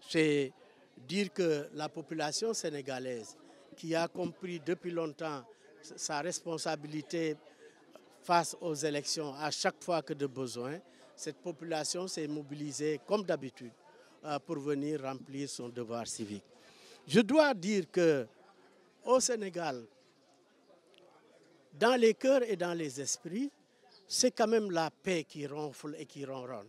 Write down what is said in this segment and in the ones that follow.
C'est dire que la population sénégalaise, qui a compris depuis longtemps sa responsabilité face aux élections à chaque fois que de besoin, cette population s'est mobilisée comme d'habitude pour venir remplir son devoir civique. Je dois dire qu'au Sénégal, dans les cœurs et dans les esprits, c'est quand même la paix qui ronfle et qui ronronne.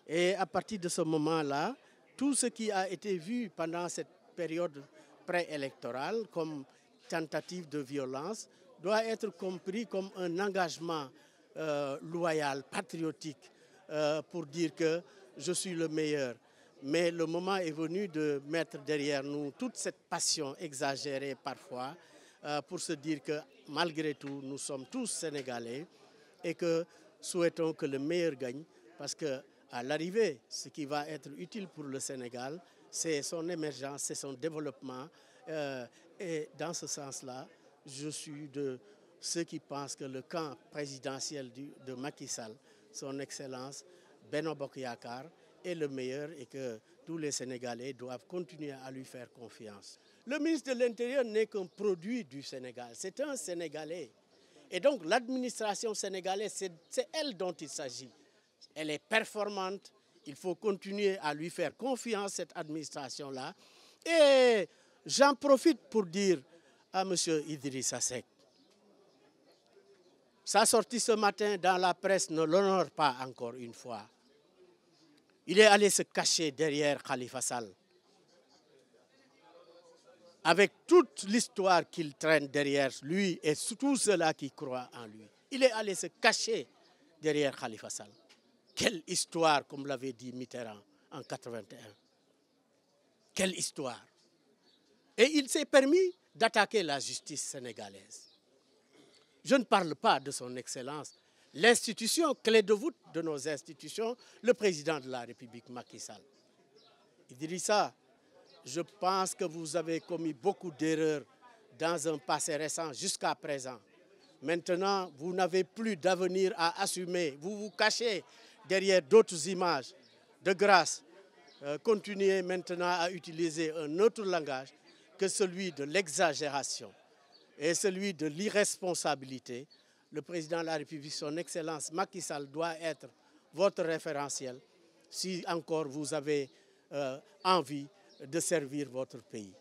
Et à partir de ce moment-là, tout ce qui a été vu pendant cette période préélectorale comme tentative de violence doit être compris comme un engagement loyal, patriotique, pour dire que je suis le meilleur. Mais le moment est venu de mettre derrière nous toute cette passion exagérée parfois pour se dire que malgré tout, nous sommes tous Sénégalais et que souhaitons que le meilleur gagne parce que à l'arrivée, ce qui va être utile pour le Sénégal, c'est son émergence, c'est son développement. Et dans ce sens-là, je suis de ceux qui pensent que le camp présidentiel de Macky Sall, son Excellence Benno Bokk Yakaar, est le meilleur et que tous les Sénégalais doivent continuer à lui faire confiance. Le ministre de l'Intérieur n'est qu'un produit du Sénégal, c'est un Sénégalais. Et donc l'administration sénégalaise, c'est elle dont il s'agit. Elle est performante, il faut continuer à lui faire confiance, cette administration-là. Et j'en profite pour dire à M. Idrissa Seck, sa sortie ce matin dans la presse ne l'honore pas encore une fois. Il est allé se cacher derrière Khalifa Sall, avec toute l'histoire qu'il traîne derrière lui et tous ceux-là qui croient en lui. Il est allé se cacher derrière Khalifa Sall. Quelle histoire, comme l'avait dit Mitterrand en 81. Quelle histoire. Et il s'est permis d'attaquer la justice sénégalaise. Je ne parle pas de son Excellence, l'institution clé de voûte de nos institutions, le président de la République, Macky Sall. Idrissa, je pense que vous avez commis beaucoup d'erreurs dans un passé récent jusqu'à présent. Maintenant, vous n'avez plus d'avenir à assumer. Vous vous cachez derrière d'autres images. De grâce, continuez maintenant à utiliser un autre langage que celui de l'exagération et celui de l'irresponsabilité. Le président de la République, son Excellence Macky Sall, doit être votre référentiel si encore vous avez envie de servir votre pays.